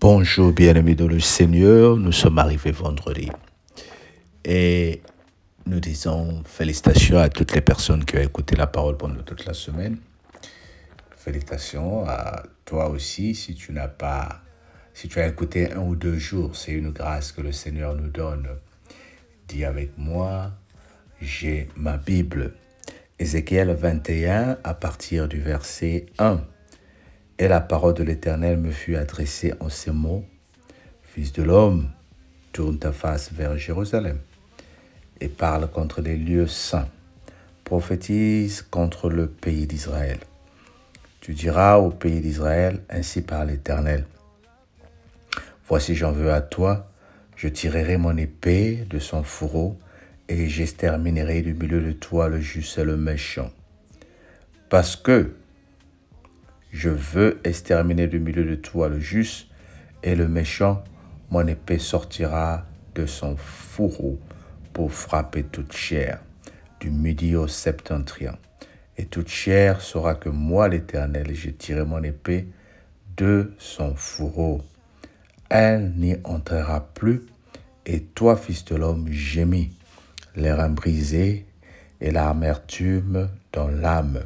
Bonjour bien-aimés dans le Seigneur, nous sommes arrivés vendredi et nous disons félicitations à toutes les personnes qui ont écouté la parole pendant toute la semaine. Félicitations à toi aussi si tu as écouté 1 ou 2 jours, c'est une grâce que le Seigneur nous donne. Dis avec moi, j'ai ma Bible. Ézéchiel 21 à partir du verset 1. Et la parole de l'Éternel me fut adressée en ces mots. Fils de l'homme, tourne ta face vers Jérusalem et parle contre les lieux saints. Prophétise contre le pays d'Israël. Tu diras au pays d'Israël, ainsi parle l'Éternel. Voici j'en veux à toi, je tirerai mon épée de son fourreau et j'exterminerai du milieu de toi le juste et le méchant. Parce que je veux exterminer du milieu de toi le juste et le méchant, mon épée sortira de son fourreau pour frapper toute chair, du midi au septentrion. Et toute chair saura que moi, l'Éternel, j'ai tiré mon épée de son fourreau. Elle n'y entrera plus, et toi, fils de l'homme, gémis, les reins brisés et l'amertume dans l'âme,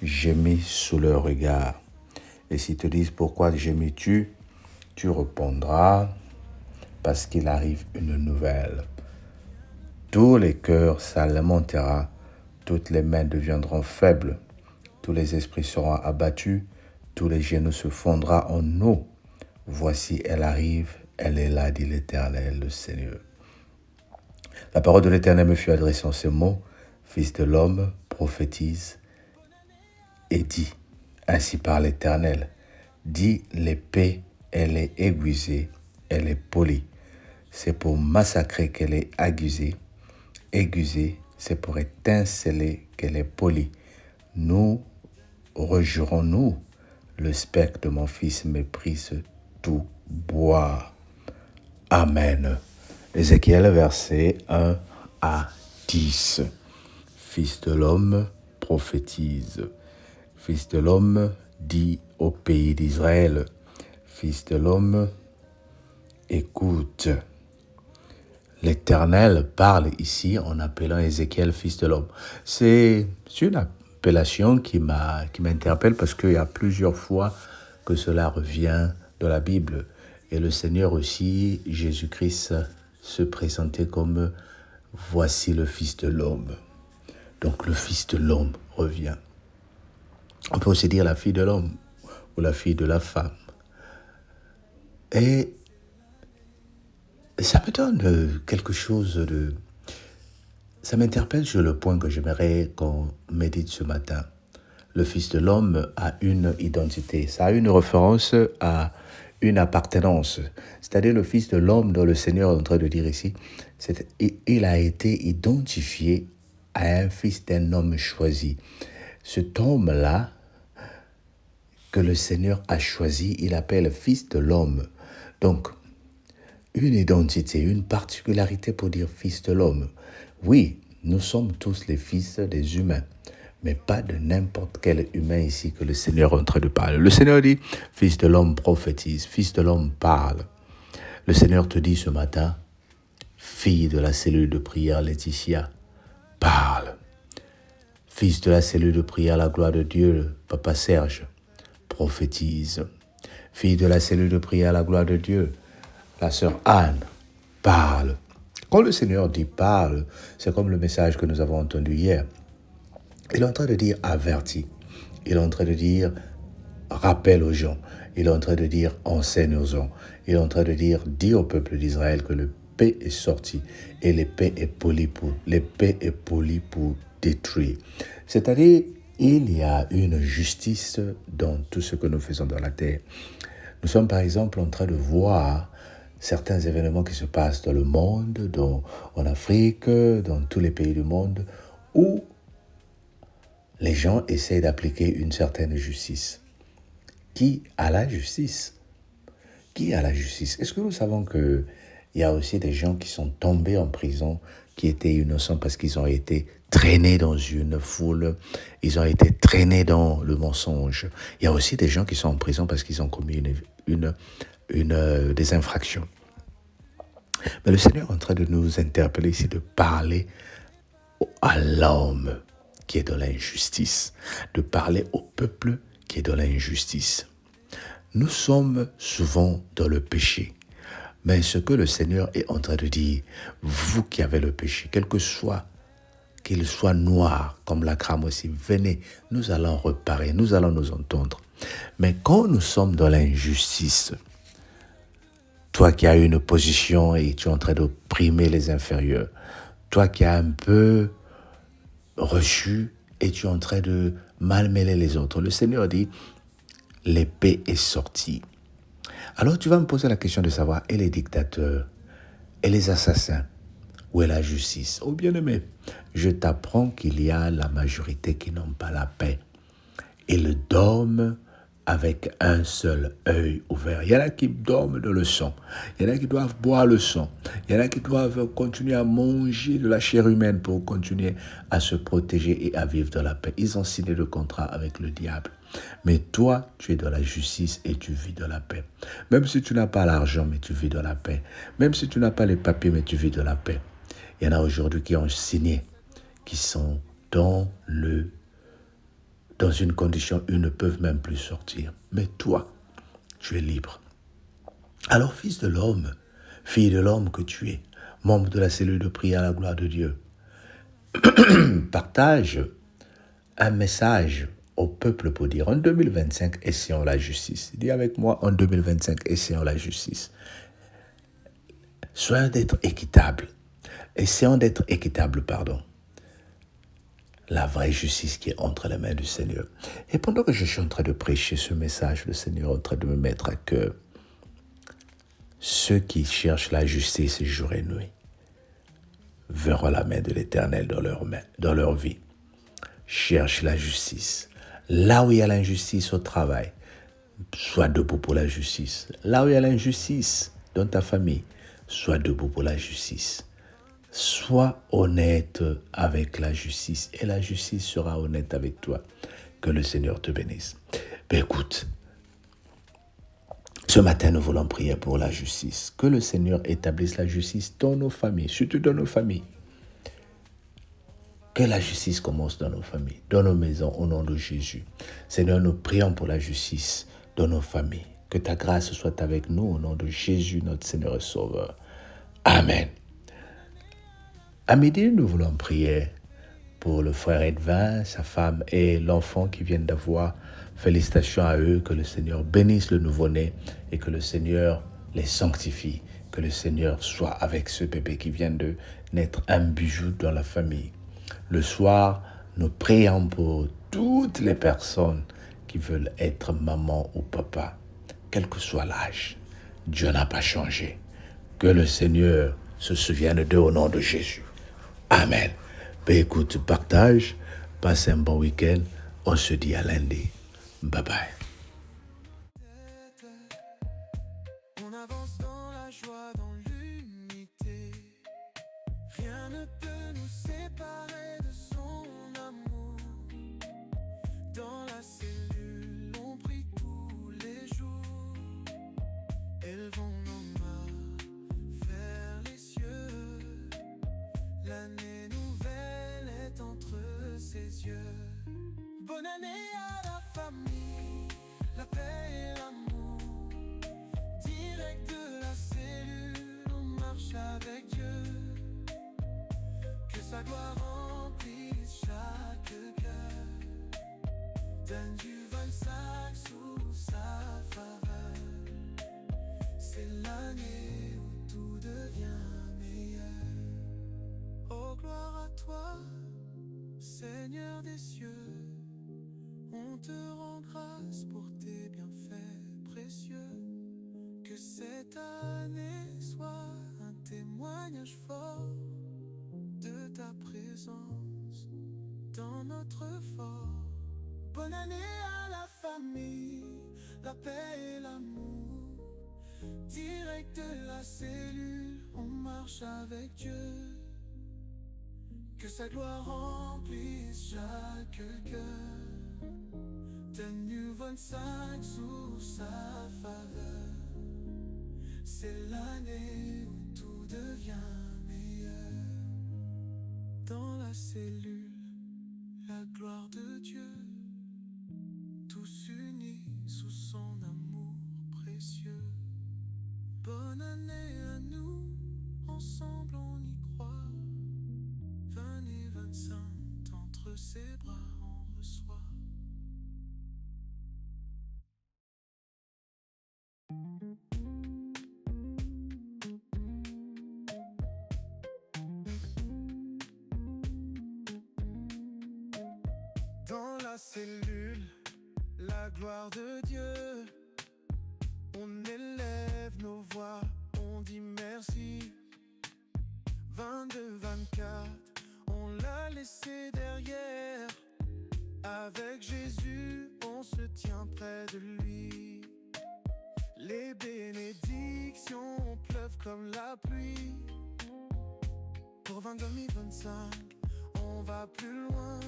gémis sous le regard. Et s'ils te disent pourquoi gémis-tu, tu répondras parce qu'il arrive une nouvelle. Tous les cœurs s'alimenteront, toutes les mains deviendront faibles, tous les esprits seront abattus, tous les genoux se fondront en eau. Voici, elle arrive, elle est là, dit l'Éternel, le Seigneur. La parole de l'Éternel me fut adressée en ces mots. Fils de l'homme, prophétise et dis, ainsi parle l'Éternel. Dis, l'épée, elle est aiguisée, elle est polie. C'est pour massacrer qu'elle est aiguisée. Aiguisée, c'est pour étinceler qu'elle est polie. Nous rejurons-nous, le spectre de mon fils méprise tout bois. Amen. Ézéchiel, verset 1 à 10. Fils de l'homme, prophétise. Fils de l'homme, dit au pays d'Israël. Fils de l'homme, écoute. L'Éternel parle ici en appelant Ézéchiel fils de l'homme. C'est une appellation qui m'interpelle parce qu'il y a plusieurs fois que cela revient dans la Bible. Et le Seigneur aussi, Jésus-Christ, se présentait comme « Voici le Fils de l'homme ». Donc le Fils de l'homme revient. On peut aussi dire la fille de l'homme ou la fille de la femme. Et ça me donne quelque chose de... Ça m'interpelle sur le point que j'aimerais qu'on médite ce matin. Le Fils de l'homme a une identité. Ça a une référence à une appartenance. C'est-à-dire le Fils de l'homme dont le Seigneur est en train de dire ici, il a été identifié à un fils d'un homme choisi. Cet homme-là, que le Seigneur a choisi, il appelle Fils de l'homme. Donc, une identité, une particularité pour dire Fils de l'homme. Oui, nous sommes tous les fils des humains, mais pas de n'importe quel humain ici que le Seigneur est en train de parler. Le Seigneur dit, Fils de l'homme prophétise, Fils de l'homme parle. Le Seigneur te dit ce matin, fille de la cellule de prière Laetitia, parle. Fils de la cellule de prière La Gloire de Dieu, Papa Serge, prophétise. Fille de la cellule de prière La Gloire de Dieu, la sœur Anne, parle. Quand le Seigneur dit parle, c'est comme le message que nous avons entendu hier. Il est en train de dire avertis. Il est en train de dire rappelle aux gens. Il est en train de dire enseigne aux gens. Il est en train de dire dis au peuple d'Israël que l'épée est sortie et l'épée est polie pour détruire. C'est-à-dire, il y a une justice dans tout ce que nous faisons dans la terre. Nous sommes par exemple en train de voir certains événements qui se passent dans le monde, en Afrique, dans tous les pays du monde, où les gens essaient d'appliquer une certaine justice. Qui a la justice? Qui a la justice? Est-ce que nous savons qu'il Il y a aussi des gens qui sont tombés en prison, qui étaient innocents parce qu'ils ont été traînés dans une foule, ils ont été traînés dans le mensonge. Il y a aussi des gens qui sont en prison parce qu'ils ont commis des infractions. Mais le Seigneur est en train de nous interpeller ici, de parler à l'homme qui est dans l'injustice, de parler au peuple qui est dans l'injustice. Nous sommes souvent dans le péché. Mais ce que le Seigneur est en train de dire, vous qui avez le péché, quel que soit, qu'il soit noir comme la crame aussi, venez, nous allons reparer, nous allons nous entendre. Mais quand nous sommes dans l'injustice, toi qui as une position et tu es en train d'opprimer les inférieurs, toi qui as un peu reçu et tu es en train de malmêler les autres, le Seigneur dit, l'épée est sortie. Alors tu vas me poser la question de savoir, et les dictateurs, et les assassins, où est la justice? Oh bien-aimé, je t'apprends qu'il y a la majorité qui n'ont pas la paix. Ils dorment avec un seul œil ouvert. Il y en a qui dorment dans le sang. Il y en a qui doivent boire le sang. Il y en a qui doivent continuer à manger de la chair humaine pour continuer à se protéger et à vivre dans la paix. Ils ont signé le contrat avec le diable. Mais toi, tu es dans la justice et tu vis dans la paix. Même si tu n'as pas l'argent, mais tu vis dans la paix. Même si tu n'as pas les papiers, mais tu vis dans la paix. Il y en a aujourd'hui qui ont signé, qui sont dans une condition où ils ne peuvent même plus sortir. Mais toi, tu es libre. Alors, fils de l'homme, fille de l'homme que tu es, membre de la cellule de prière à la gloire de Dieu, partage un message au peuple pour dire en 2025, essayons la justice. Dis avec moi, en 2025, essayons la justice. Soyons d'être équitables. Essayons d'être équitables, pardon. La vraie justice qui est entre les mains du Seigneur. Et pendant que je suis en train de prêcher ce message, le Seigneur est en train de me mettre à cœur. Ceux qui cherchent la justice jour et nuit verront la main de l'Éternel dans leur vie. Cherche la justice. Là où il y a l'injustice au travail, sois debout pour la justice. Là où il y a l'injustice dans ta famille, sois debout pour la justice. Sois honnête avec la justice et la justice sera honnête avec toi. Que le Seigneur te bénisse. Ben écoute, ce matin, nous voulons prier pour la justice. Que le Seigneur établisse la justice dans nos familles, surtout dans nos familles. Que la justice commence dans nos familles, dans nos maisons, au nom de Jésus. Seigneur, nous prions pour la justice dans nos familles. Que ta grâce soit avec nous au nom de Jésus, notre Seigneur et Sauveur. Amen. À midi, nous voulons prier pour le frère Edvin, sa femme et l'enfant qui viennent d'avoir. Félicitations à eux, que le Seigneur bénisse le nouveau-né et que le Seigneur les sanctifie. Que le Seigneur soit avec ce bébé qui vient de naître, un bijou dans la famille. Le soir, nous prions pour toutes les personnes qui veulent être maman ou papa, quel que soit l'âge. Dieu n'a pas changé. Que le Seigneur se souvienne d'eux au nom de Jésus. Amen. Ben écoute, partage, passe un bon week-end. On se dit à lundi. Bye bye. On avance dans la joie, dans l'unité. Rien ne peut nous séparer de son amour. Dans la cellule, on prie tous les jours. Élevons nos mains vers les cieux. L'année nouvelle est entre ses yeux. Bonne année à la famille, la paix et l'amour. Direct de la cellule, on marche avec Dieu. Que sa gloire remplisse chaque cœur. Donne du 25 sous sa faveur. C'est l'année où tout devient meilleur. Oh gloire à toi, Seigneur des cieux. On te rend grâce pour tes bienfaits précieux. Que cette année soit un témoignage fort de ta présence dans notre fort. Bonne année à la famille, la paix et l'amour. Direct de la cellule, on marche avec Dieu. Que sa gloire remplisse chaque cœur. Den nu 25 sous sa faveur. C'est l'année où tout devient meilleur. Dans la cellule, la gloire de Dieu, tous unis sous son amour précieux. Bonne année à nous, ensemble on y croit. 20 et 25, entre ses bras on reçoit. Dans la cellule, la gloire de Dieu, on élève nos voix, on dit merci. 22, 24, on l'a laissé derrière. Avec Jésus, on se tient près de lui. Les bénédictions pleuvent comme la pluie. Pour 22 25, on va plus loin.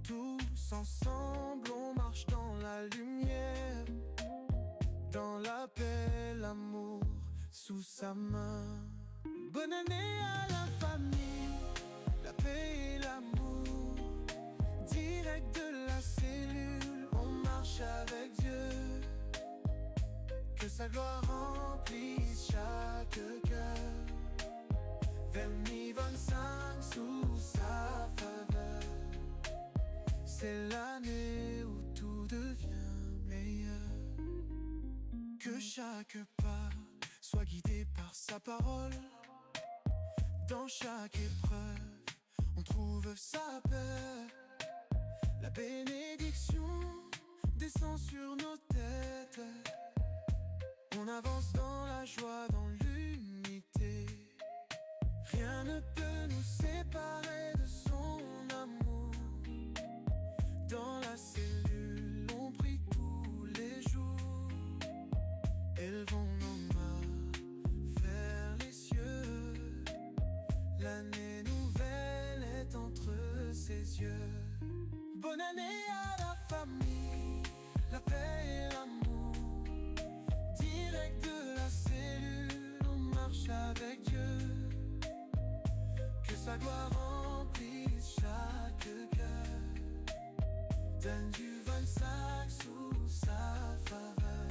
Tous ensemble, on marche dans la lumière. Dans la paix, l'amour, sous sa main. Bonne année à la famille, la paix et l'amour. Direct de la cellule, on marche avec Dieu. Que sa gloire remplisse chaque cœur. 2025 sous sa faveur. C'est l'année où tout devient meilleur. Que chaque pas soit guidé par sa parole. Dans chaque épreuve, on trouve sa paix. La bénédiction descend sur nos têtes. On avance dans la joie, dans l'unité. Rien ne peut nous séparer de son amour. Dans la cellule, on prie tous les jours. Élevons nos mains vers les cieux. L'année nouvelle est entre ses yeux. Bonne année à la famille, la paix et l'amour. Direct de la cellule, on marche avec Dieu. Que sa gloire remplisse chaque cœur. Donne du 25 sous sa faveur.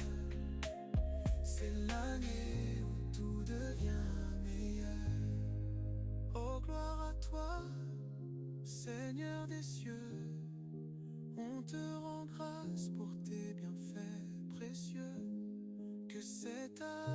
C'est l'année où tout devient meilleur. Oh gloire à toi, Seigneur des cieux. On te rend grâce pour tes bienfaits précieux. Que c'est ta